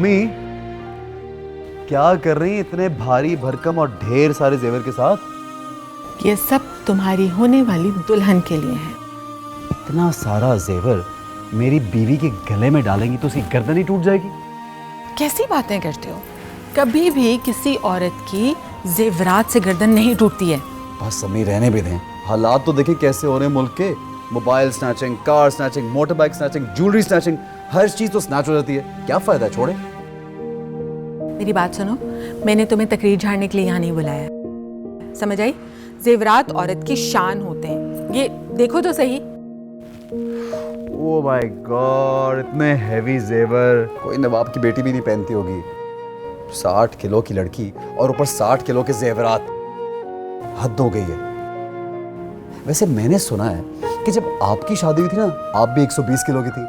अम्मी क्या कर रही हैं इतने भारी भरकम और ढेर सारे जेवर के साथ? ये सब तुम्हारी होने वाली दुल्हन के लिए है। इतना सारा जेवर मेरी बीवी के गले में डालेंगी तो उसकी गर्दन ही टूट जाएगी। कैसी बातें करते हो? कभी भी किसी औरत की जेवरात से गर्दन नहीं टूटती है। बस अम्मी रहने भी दें, हालात तो देखें कैसे हो रहे हैं मुल्क के। Mobile snatching, car snatching, motor bike snatching, jewellery snatching, हर चीज तो स्नैच हो जाती है। क्या फायदा है, छोड़े। मेरी बात सुनो, मैंने तुम्हें तकरीर झाड़ने के लिए यहाँ नहीं बुलाया, समझ आई? जेवरात औरत की शान होते हैं, ये देखो तो सही। ओह माय गॉड, इतने हेवी जेवर कोई नवाब की बेटी भी नहीं पहनती होगी। 60 किलो की लड़की और ऊपर 60 किलो के जेवरात, हद हो गई है। वैसे मैंने सुना है कि जब आपकी शादी हुई थी ना, आप भी 120 किलो की थी।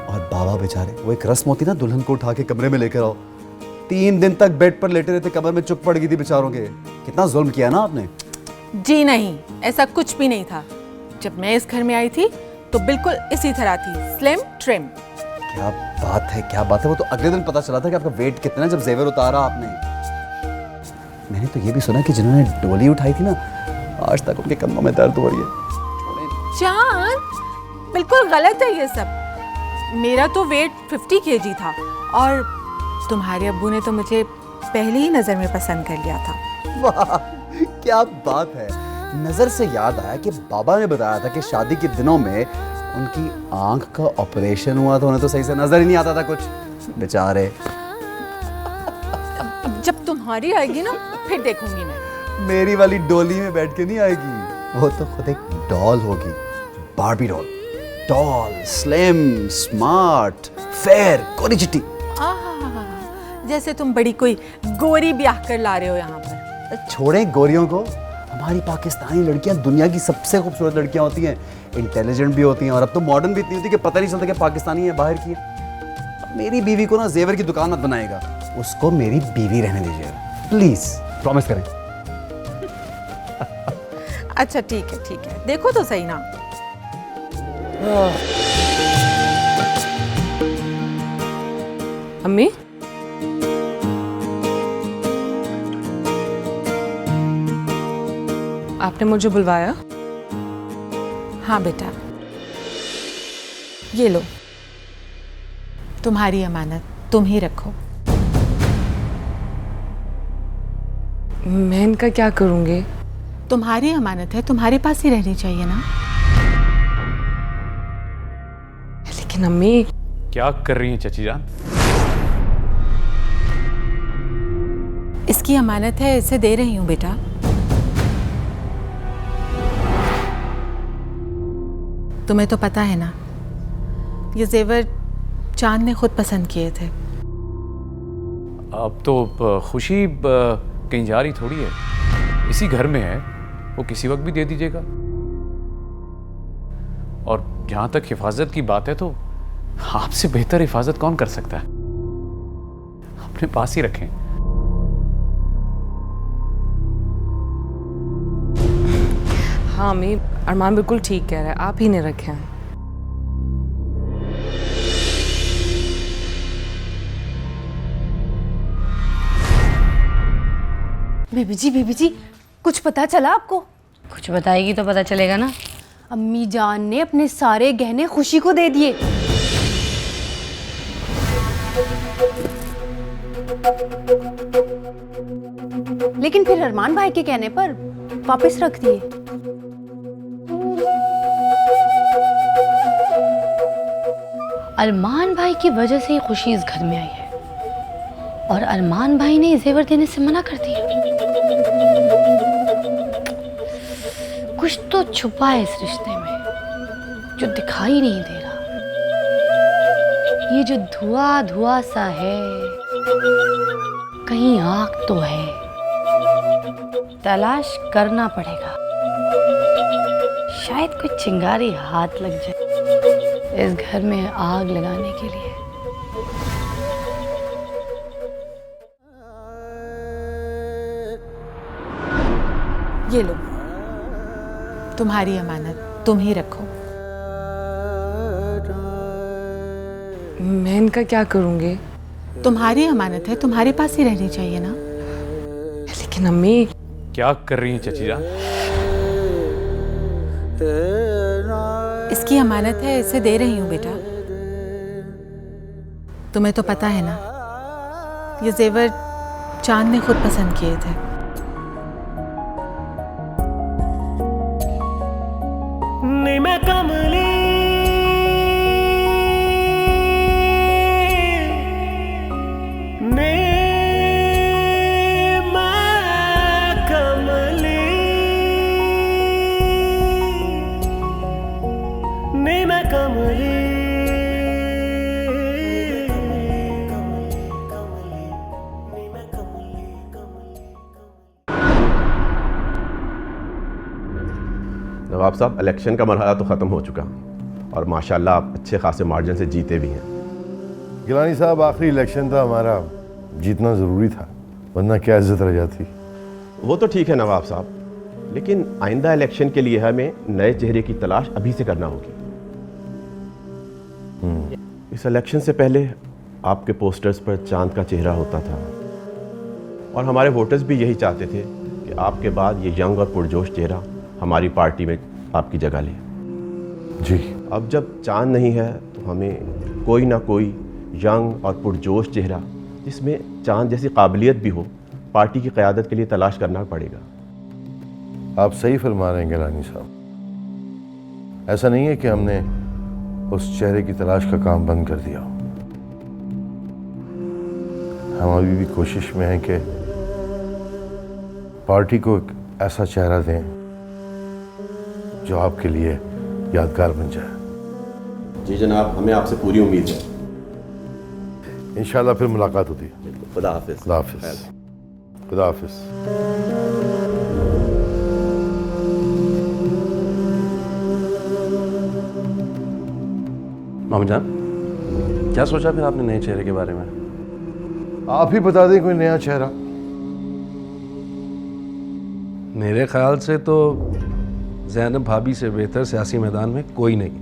और बाबा बेचारे, वो एक रस्म होती ना, दुल्हन को उठा के कमरे में लेकर आओ, 3 दिन तक बेड पर लेटे रहते, कमर में चुप पड़ गई थी बेचारों के। कितना जुल्म किया ना आपने। जी नहीं, ऐसा कुछ भी नहीं था। जब मैं इस घर में आई थी तो बिल्कुल इसी तरह थी, स्लिम ट्रिम। क्या बात है, क्या बात है। वो तो अगले दिन पता चला था कि आपका वेट कितना है जब जेवर उतारा आपने। मैंने तो ये भी सुना कि जिन्होंने डोली उठाई थी ना, आज तक उनके कमरों में दर्द हो रही है। चांद, बिल्कुल गलत है ये सब। मेरा तो वेट 50 kg था और तुम्हारे अब्बू ने तो मुझे पहली ही नजर में पसंद कर लिया था। वाह, क्या बात है। नजर से याद आया कि बाबा ने बताया था कि शादी के दिनों में उनकी आंख का ऑपरेशन हुआ था, उन्हें तो सही से नजर ही नहीं आता था कुछ, बेचारे। अब जब तुम्हारी आएगी ना फिर देखूंगी मैं। मेरी वाली डोली में बैठ के नहीं आएगी, वो तो खुद एक डॉल होगी, Barbie doll. Tall, slim, smart, fair, कोरी चिट्टी। जैसे तुम बड़ी कोई गोरी ब्याह कर ला रहे हो यहाँ पर। छोड़ें गोरियों को, हमारी पाकिस्तानी लड़कियां दुनिया की सबसे खूबसूरत लड़कियां होती हैं, इंटेलिजेंट भी होती हैं और अब तो मॉडर्न भी इतनी होती है कि पता नहीं चलता कि पाकिस्तानी है बाहर की है। मेरी बीवी को ना जेवर की दुकान मत बनाएगा, उसको मेरी बीवी रहने दीजिएगा प्लीज, प्रॉमिस करें। अच्छा ठीक है, देखो तो सही ना। अम्मी, आपने मुझे बुलवाया? हाँ बेटा, ये लो, तुम्हारी अमानत, तुम ही रखो। मैं इनका क्या करूंगी? तुम्हारी अमानत है, तुम्हारे पास ही रहनी चाहिए ना। लेकिन अम्मी, क्या कर रही हैं चाची जान? इसकी अमानत है, इसे दे रही हूँ बेटा। तुम्हें तो पता है ना, ये जेवर चांद ने खुद पसंद किए थे। अब तो खुशी कहीं जा रही थोड़ी है, इसी घर में है, वो किसी वक्त भी दे दीजिएगा। और जहां तक हिफाजत की बात है तो आपसे बेहतर हिफाजत कौन कर सकता है, अपने पास ही रखें। हाँ अम्मी, अरमान बिल्कुल ठीक कह रहा है, आप ही ने रखे हैं। बीबी जी, कुछ पता चला आपको? कुछ बताएगी तो पता चलेगा ना। अम्मी जान ने अपने सारे गहने खुशी को दे दिए। लेकिन फिर अरमान भाई के कहने पर वापस रख दिए। अरमान भाई की वजह से ही खुशी इस घर में आई है और अरमान भाई ने जेवर देने से मना कर दिया। कुछ तो छुपा है इस रिश्ते में जो दिखाई नहीं दे रहा। ये जो धुआं धुआं सा है, कहीं आग तो है, तलाश करना पड़ेगा। शायद कोई चिंगारी हाथ लग जाए इस घर में आग लगाने के लिए। ये लो, तुम्हारी अमानत, तुम ही रखो। मैं इनका क्या करूंगी? तुम्हारी अमानत है, तुम्हारे पास ही रहनी चाहिए ना। लेकिन अम्मी, क्या कर रही हैं चची जान? इसकी अमानत है, इसे दे रही हूँ बेटा। तुम्हें तो पता है ना, ये जेवर चांद ने खुद पसंद किए थे। नवाब साहब, इलेक्शन का मरहला तो ख़त्म हो चुका और माशाल्लाह आप अच्छे खासे मार्जिन से जीते भी हैं। गिलानी साहब, आखिरी इलेक्शन था हमारा, जीतना ज़रूरी था, वरना क्या इज्जत रह जाती। वो तो ठीक है नवाब साहब, लेकिन आइंदा इलेक्शन के लिए हमें नए चेहरे की तलाश अभी से करना होगी। इस इलेक्शन से पहले आपके पोस्टर्स पर चांद का चेहरा होता था और हमारे वोटर्स भी यही चाहते थे कि आपके बाद ये यंग और पुरजोश चेहरा हमारी पार्टी में आपकी जगह ले। जी, अब जब चांद नहीं है तो हमें कोई ना कोई यंग और पुरजोश चेहरा जिसमें चांद जैसी काबिलियत भी हो पार्टी की क़यादत के लिए तलाश करना पड़ेगा। आप सही फरमा रहे हैं गिलानी साहब। ऐसा नहीं है कि हमने उस चेहरे की तलाश का काम बंद कर दिया। हम अभी भी कोशिश में हैं कि पार्टी को एक ऐसा चेहरा दें जो आपके लिए यादगार बन जाए। जी जनाब, हमें आपसे पूरी उम्मीद है। इंशाल्लाह फिर मुलाकात होती है। खुदा हाफिज़। खुदा हाफिज़। खुदा हाफिज़। मामा जान, क्या सोचा फिर आपने नए चेहरे के बारे में? आप ही बता दें कोई नया चेहरा। मेरे ख्याल से तो ज़ैनब भाभी से बेहतर सियासी मैदान में कोई नहीं,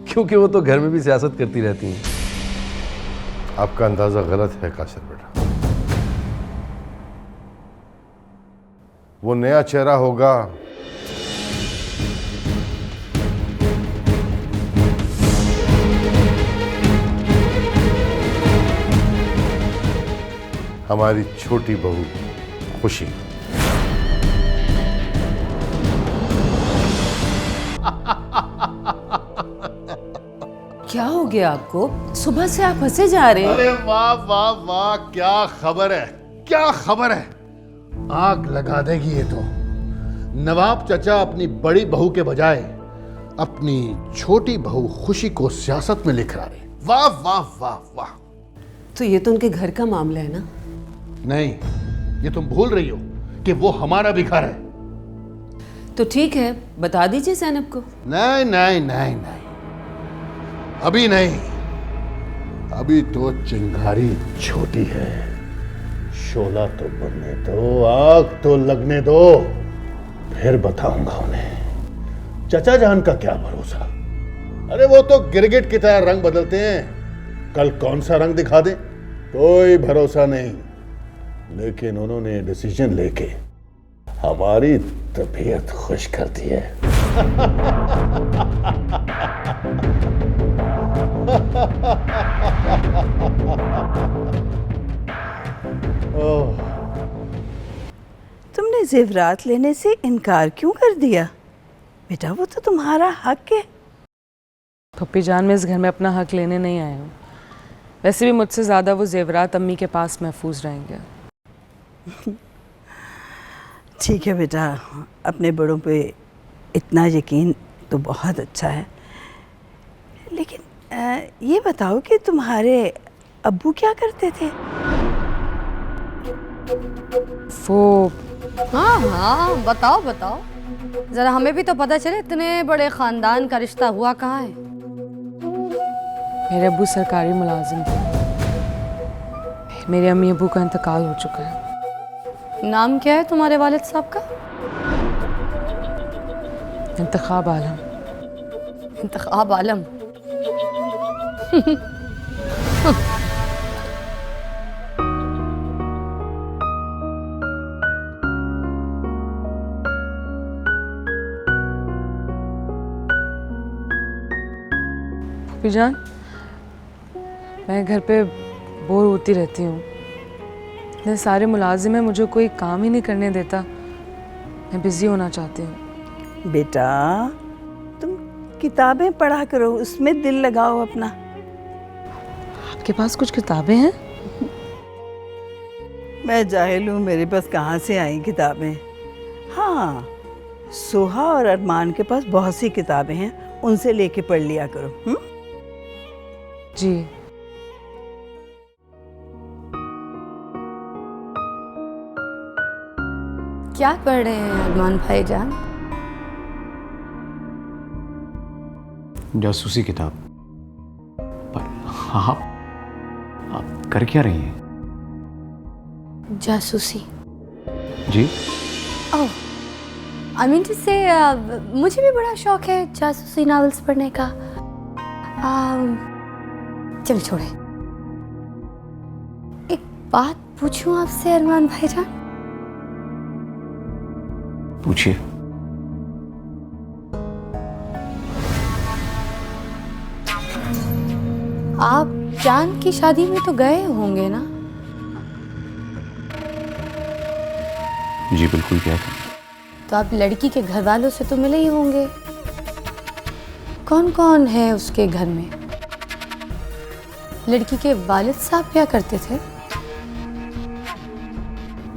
क्योंकि वो तो घर में भी सियासत करती रहती हैं। आपका अंदाज़ा गलत है कासिर बेटा। वो नया चेहरा होगा हमारी छोटी बहू खुशी। क्या हो गया आपको? सुबह से आप हंसे जा रहे हैं। अरे वाह वाह वाह, क्या खबर है, क्या खबर है। आग लगा देगी ये तो। नवाब चचा अपनी बड़ी बहू के बजाय अपनी छोटी बहू खुशी को सियासत में लेकर आ रहे। वाह वाह वाह वाह। तो ये तो उनके घर का मामला है ना? नहीं, ये तुम भूल रही हो कि वो हमारा भी घर है। तो ठीक है, बता दीजिए ज़ैनब को। नहीं नहीं नहीं नहीं, अभी नहीं। अभी तो चिंगारी छोटी है। शोला तो बनने दो, आग तो लगने दो, फिर बताऊंगा उन्हें। चचा जान का क्या भरोसा। अरे वो तो गिरगिट की तरह रंग बदलते हैं, कल कौन सा रंग दिखा दें, कोई भरोसा नहीं। लेकिन उन्होंने डिसीजन लेके हमारी तबीयत खुश कर दी है। तुमने जेवरात लेने से इनकार क्यों कर दिया? बेटा वो तो तुम्हारा हक है। पप्पी जान, मैं इस घर में अपना हक लेने नहीं आई हूँ। वैसे भी मुझसे ज़्यादा वो जेवरात अम्मी के पास महफूज रहेंगे। ठीक है बेटा, अपने बड़ों पे इतना यकीन तो बहुत अच्छा है। लेकिन ये बताओ कि तुम्हारे अब्बू क्या करते थे? वो हाँ हाँ, बताओ बताओ, जरा हमें भी तो पता चले। इतने बड़े खानदान का रिश्ता हुआ कहाँ है? मेरे अब्बू सरकारी मुलाजिम थे। मेरे अम्मी अब्बू का इंतकाल हो चुका है। नाम क्या है तुम्हारे वालिद साहब का? इंतखाब आलम। इंतखाब आलम। पप्पी जान, मैं घर पे बोर होती रहती हूँ। इतने सारे मुलाजिम हैं, मुझे कोई काम ही नहीं करने देता। मैं बिज़ी होना चाहती हूँ। बेटा तुम किताबें पढ़ा करो, उसमें दिल लगाओ अपना। आपके पास कुछ किताबें हैं? मैं जाहिल हूँ, मेरे पास कहाँ से आई किताबें। हाँ, सोहा और अरमान के पास बहुत सी किताबें हैं, उनसे लेके पढ़ लिया करो। जी। क्या पढ़ रहे हैं अरमान भाईजान? जासूसी किताब। पर आप कर क्या रही हैं? जासूसी? जी। ओह, आई मीन टू से मुझे भी बड़ा शौक है जासूसी नॉवेल्स पढ़ने का। चल छोड़े, एक बात पूछूं आपसे अरमान भाईजान? पूछिए। आप जान की शादी में तो गए होंगे ना? जी बिल्कुल गया था। तो आप लड़की के घर वालों से तो मिले ही होंगे। कौन कौन है उसके घर में? लड़की के वालिद साहब क्या करते थे?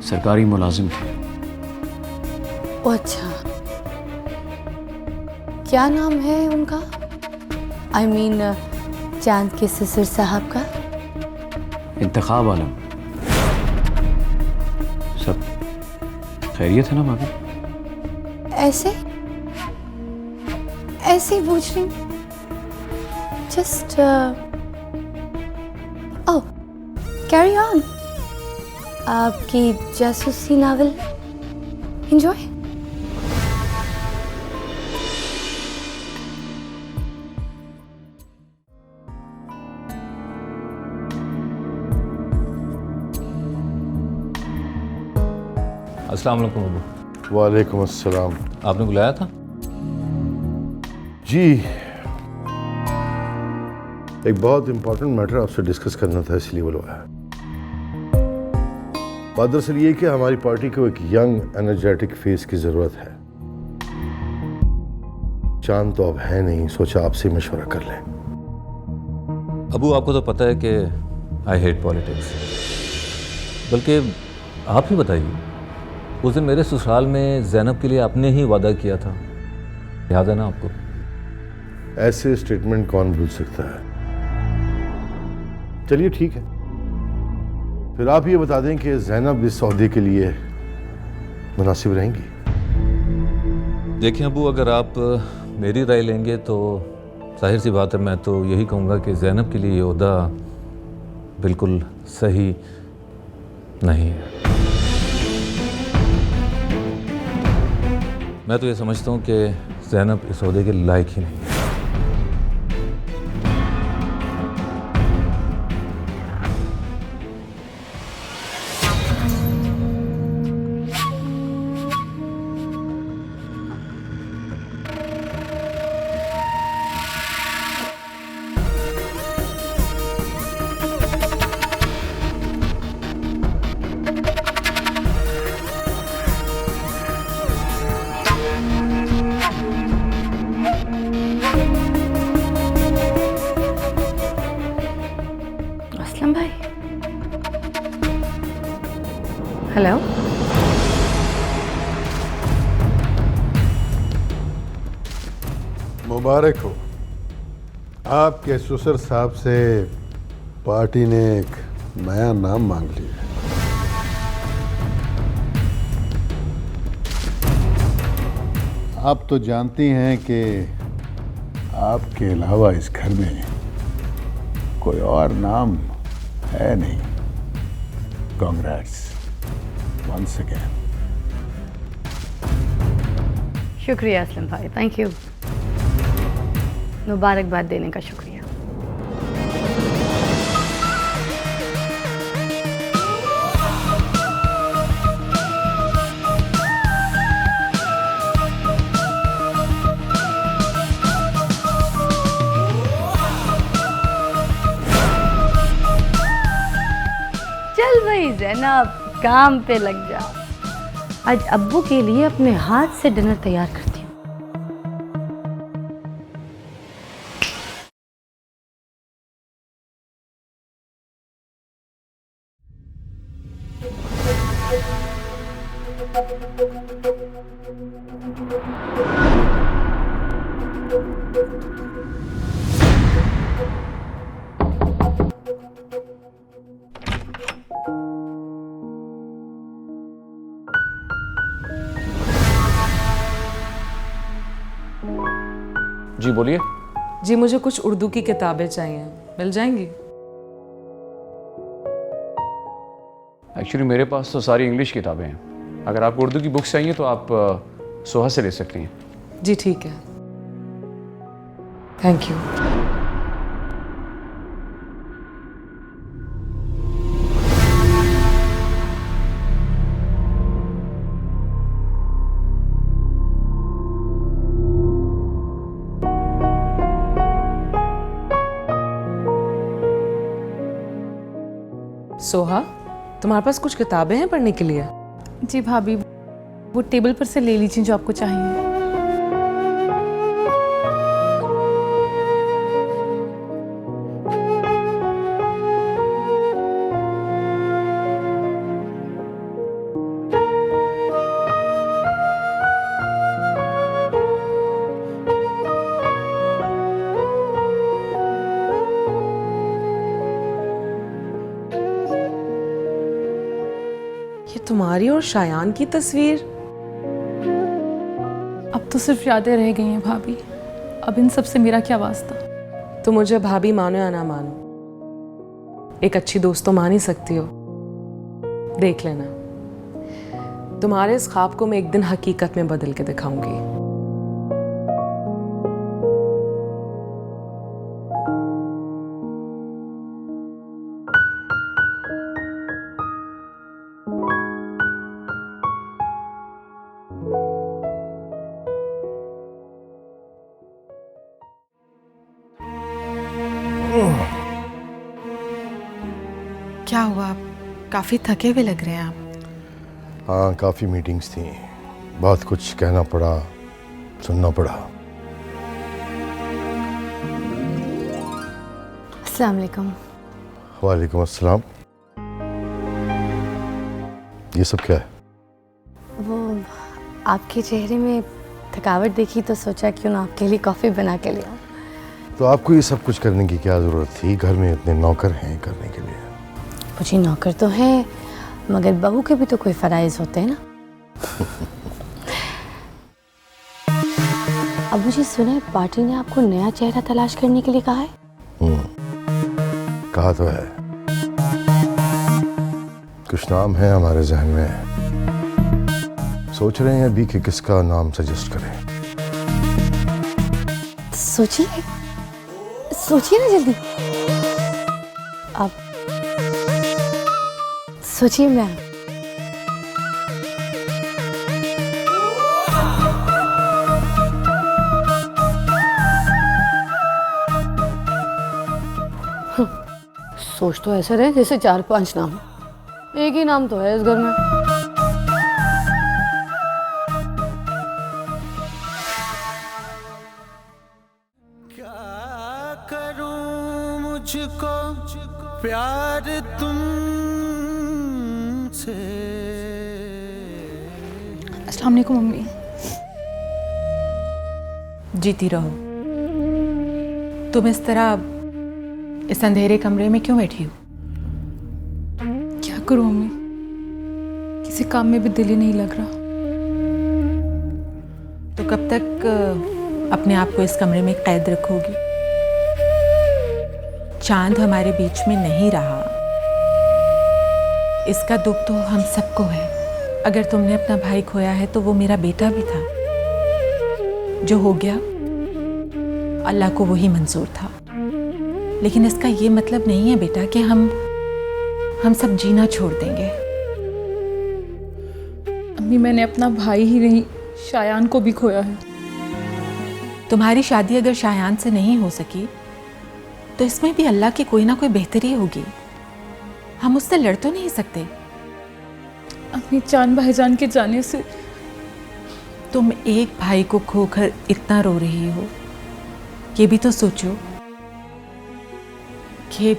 सरकारी मुलाजिम थे। ओ अच्छा, क्या नाम है उनका? आई मीन चांद के ससुर साहब का? इंतखाब आलम। सब खैरियत है ना भाभी? ऐसे ही पूछ रही हूँ। Just oh, carry on. आपकी जासूसी नावल एंजॉय। अस्सलाम वालेकुम अबू। वालेकुम अस्सलाम। आपने बुलाया था? जी, एक बहुत इंपॉर्टेंट मैटर आपसे डिस्कस करना था, इसलिए बुलवाया। बात दरअसल ये कि हमारी पार्टी को एक यंग एनर्जेटिक फेस की जरूरत है। चांद तो अब है नहीं, सोचा आपसे मशवरा कर लें। अबू आपको तो पता है कि आई हेट पॉलिटिक्स। बल्कि आप ही बताइए, उस दिन मेरे ससुराल में ज़ैनब के लिए आपने ही वादा किया था, याद है ना आपको? ऐसे स्टेटमेंट कौन भूल सकता है। चलिए ठीक है, फिर आप ये बता दें कि ज़ैनब इस सौदे के लिए मुनासिब रहेंगी। देखिए अबू, अगर आप मेरी राय लेंगे तो जाहिर सी बात है, मैं तो यही कहूँगा कि ज़ैनब के लिए ये ओहदा बिल्कुल सही नहीं है। मैं तो ये समझता हूँ कि ज़ैनब इस ओहदे के लायक ही नहीं है। असलम भाई, हेलो। मुबारक हो, आपके ससुर साहब से पार्टी ने एक नया नाम मांग लिया है। आप तो जानती हैं कि आपके अलावा इस घर में कोई और नाम है नहीं। Congrats once again. शुक्रिया असलम भाई, थैंक यू। मुबारकबाद देने का शुक्रिया। ना, काम पे लग जा। आज अब्बू के लिए अपने हाथ से डिनर तैयार करती हूँ। जी बोलिए। जी मुझे कुछ उर्दू की किताबें चाहिए, मिल जाएंगी? एक्चुअली मेरे पास तो सारी इंग्लिश किताबें हैं। अगर आपको उर्दू की बुक्स चाहिए तो आप सोहा से ले सकती हैं। जी ठीक है, थैंक यू। सोहा, तुम्हारे पास कुछ किताबें हैं पढ़ने के लिए? जी भाभी, वो टेबल पर से ले लीजिए जो आपको चाहिए। तुम्हारी और शायान की तस्वीर? अब तो सिर्फ यादें रह गई हैं भाभी, अब इन सब से मेरा क्या वास्ता। तो मुझे भाभी मानो या ना मानो, एक अच्छी दोस्त तो मान ही सकती हो। देख लेना, तुम्हारे इस ख्वाब को मैं एक दिन हकीकत में बदल के दिखाऊंगी। क्या हुआ, आप काफ़ी थके हुए लग रहे हैं आप। हाँ, काफ़ी मीटिंग्स थी, बहुत कुछ कहना पड़ा, सुनना पड़ा। अस्सलाम वालेकुम। वालेकुम अस्सलाम। ये सब क्या है? वो आपके चेहरे में थकावट देखी तो सोचा क्यों ना आपके लिए कॉफ़ी बना के ले आऊं। तो आपको ये सब कुछ करने की क्या ज़रूरत थी? घर में इतने नौकर हैं करने के लिए। मुझे नौकर तो है, मगर बहू के भी तो कोई फराइज होते हैं ना। अब मुझे सुना है पार्टी ने आपको नया चेहरा तलाश करने के लिए कहा है। कहा तो है, कुछ नाम है हमारे जहन में, सोच रहे हैं अभी कि किसका नाम सजेस्ट करें। सोचिए सोचिए ना जल्दी। आप सोचिए। मैं सोच तो ऐसे रहे जैसे 4-5 नाम, एक ही नाम तो है इस घर में। क्या करूं मुझको प्यार तुमसे। अस्सलाम वालेकुम मम्मी। जीती रहो। तुम इस तरह इस अंधेरे कमरे में क्यों बैठी हो? क्या करूं मम्मी, किसी काम में भी दिल ही नहीं लग रहा। तो कब तक अपने आप को इस कमरे में कैद रखोगी? चांद हमारे बीच में नहीं रहा, इसका दुख तो हम सबको है। अगर तुमने अपना भाई खोया है तो वो मेरा बेटा भी था। जो हो गया अल्लाह को वही मंजूर था, लेकिन इसका ये मतलब नहीं है बेटा कि हम सब जीना छोड़ देंगे। अम्मी, मैंने अपना भाई ही नहीं शायान को भी खोया है। तुम्हारी शादी अगर शायान से नहीं हो सकी तो इसमें भी अल्लाह की कोई ना कोई बेहतरी होगी। हम उससे लड़ तो नहीं सकते, अपनी चांद भाईजान के जाने से। तुम एक भाई को खोकर इतना रो रही हो, ये भी तो सोचो कि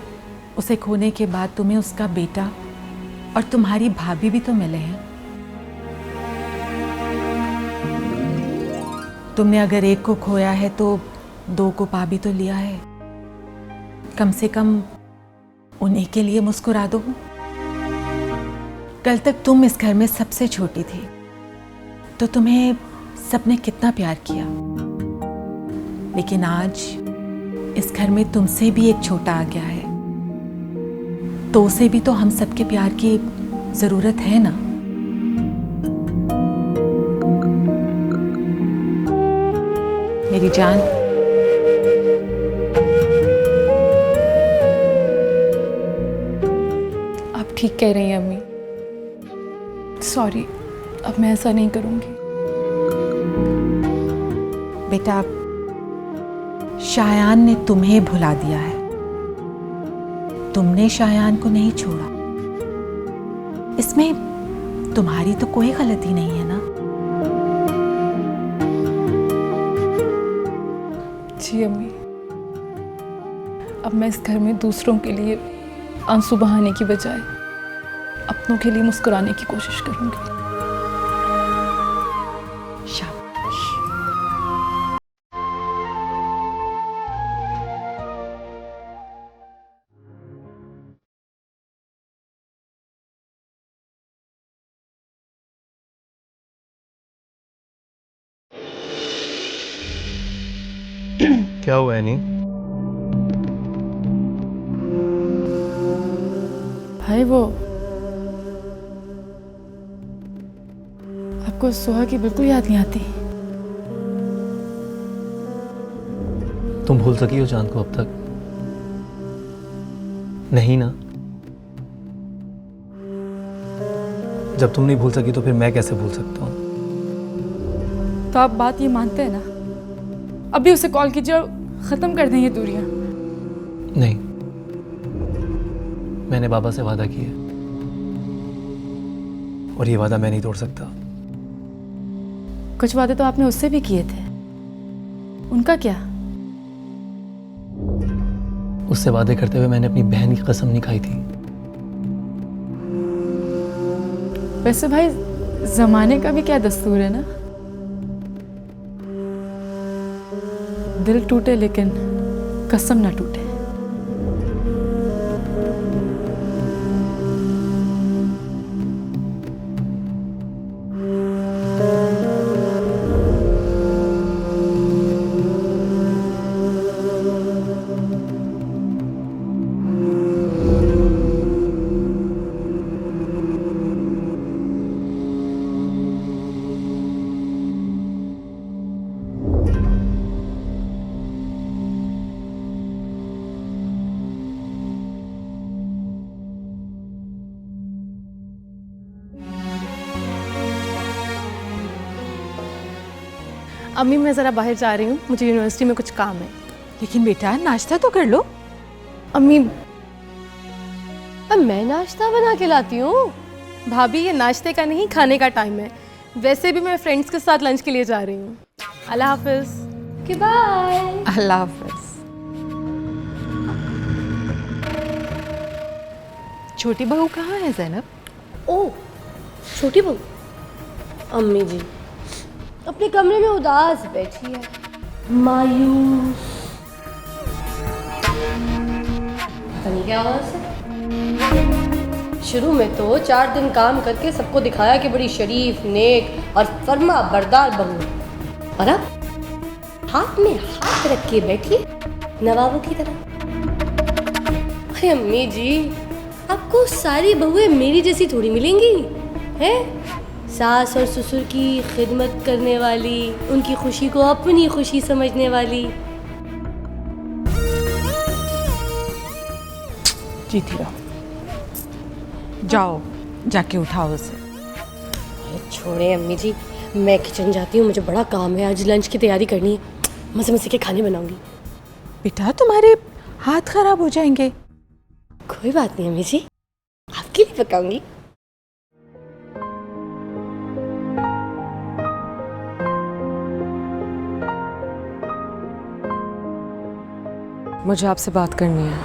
उसे खोने के बाद तुम्हें उसका बेटा और तुम्हारी भाभी भी तो मिले हैं। तुमने अगर एक को खोया है तो दो को पा भी तो लिया है। कम से कम उन्हीं के लिए मुस्कुरा दो। कल तक तुम इस घर में सबसे छोटी थी, तो तुम्हें सबने कितना प्यार किया, लेकिन आज इस घर में तुमसे भी एक छोटा आ गया है, तो उसे भी तो हम सबके प्यार की जरूरत है ना। मेरी जान, आप ठीक कह रही हैं अम्मी, सॉरी, अब मैं ऐसा नहीं करूंगी। बेटा, शायान ने तुम्हें भुला दिया है, तुमने शायान को नहीं छोड़ा। इसमें तुम्हारी तो कोई गलती नहीं है ना। जी अम्मी, अब मैं इस घर में दूसरों के लिए आंसू बहाने की बजाय अपनों के लिए मुस्कुराने की कोशिश करूंगी। शाबाश। क्या हुआ एनी? भाई वो आपको सुहा की बिल्कुल याद नहीं आती? तुम भूल सकी हो चांद को अब तक? नहीं ना? जब तुम नहीं भूल सकी तो फिर मैं कैसे भूल सकता हूँ? तो आप बात ये मानते हैं ना? अभी उसे कॉल कीजिए और खत्म कर दें ये दूरियां। नहीं, मैंने बाबा से वादा किया और ये वादा मैं नहीं तोड़ सकता। कुछ वादे तो आपने उससे भी किए थे, उनका क्या? उससे वादे करते हुए मैंने अपनी बहन की कसम नहीं खाई थी। वैसे भाई, जमाने का भी क्या दस्तूर है ना, दिल टूटे लेकिन कसम ना टूटे। अम्मी, मैं ज़रा बाहर जा रही हूँ, मुझे यूनिवर्सिटी में कुछ काम है। लेकिन बेटा, नाश्ता तो कर लो। अम्मी, अब मैं नाश्ता बना के लाती हूँ। भाभी, ये नाश्ते का नहीं, खाने का टाइम है। वैसे भी मैं फ्रेंड्स के साथ लंच के लिए जा रही हूँ। अल्लाह हाफिज़। कि बाय। अल्लाह हाफिज़। छोटी बहू कहाँ है ज़ैनब? ओह, छोटी बहू अम्मी जी अपने कमरे में उदास बैठी है, मायूस। पता नहीं क्या हुआ उसे। शुरू में तो 4 दिन काम करके सबको दिखाया कि बड़ी शरीफ, नेक और फर्मा बरदार बहू है, और अब हाथ में हाथ रख के बैठी है नवाबों की तरह। अरे अम्मी जी, आपको सारी बहुएं मेरी जैसी थोड़ी मिलेंगी हैं? सास और ससुर की खिदमत करने वाली, उनकी खुशी को अपनी खुशी समझने वाली। जीती रहो। जाओ, जाके उठाओ उसे। छोड़े अम्मी जी, मैं किचन जाती हूँ, मुझे बड़ा काम है। आज लंच की तैयारी करनी है, मजे मजे के खाने बनाऊंगी। बेटा, तुम्हारे हाथ खराब हो जाएंगे। कोई बात नहीं अम्मी जी, आपके लिए पकाऊंगी। मुझे आपसे बात करनी है।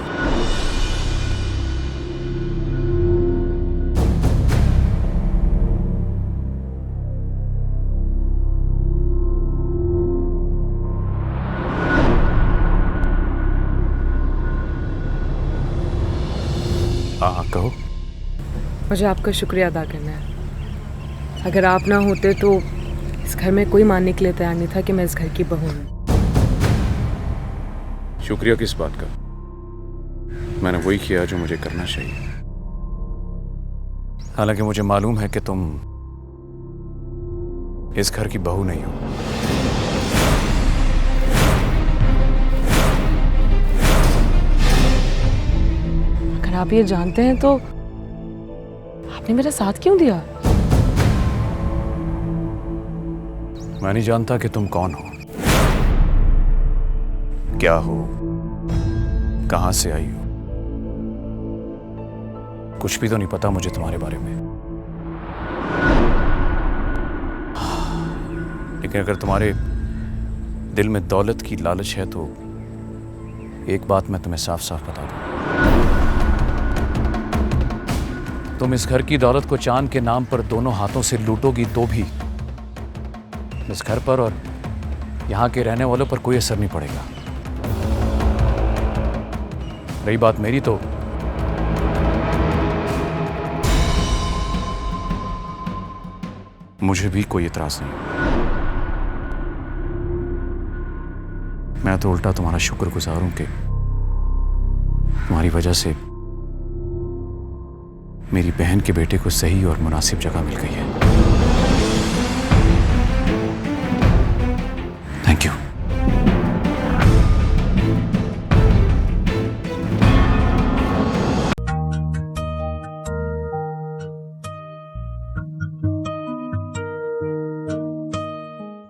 हाँ कहो। मुझे आपका शुक्रिया अदा करना है। अगर आप ना होते तो इस घर में कोई मानने के लिए तैयार नहीं था कि मैं इस घर की बहू हूँ। शुक्रिया किस बात का? मैंने वही किया जो मुझे करना चाहिए। हालांकि मुझे मालूम है कि तुम इस घर की बहू नहीं हो। अगर आप ये जानते हैं तो आपने मेरा साथ क्यों दिया? मैं नहीं जानता कि तुम कौन हो, क्या हो, कहां से आई हो। कुछ भी तो नहीं पता मुझे तुम्हारे बारे में। लेकिन अगर तुम्हारे दिल में दौलत की लालच है तो एक बात मैं तुम्हें साफ साफ बता दूं। तुम इस घर की दौलत को चांद के नाम पर दोनों हाथों से लूटोगी तो भी इस घर पर और यहां के रहने वालों पर कोई असर नहीं पड़ेगा। रही बात मेरी तो मुझे भी कोई इतराज नहीं। मैं तो उल्टा तुम्हारा शुक्रगुजार हूं कि तुम्हारी वजह से मेरी बहन के बेटे को सही और मुनासिब जगह मिल गई है।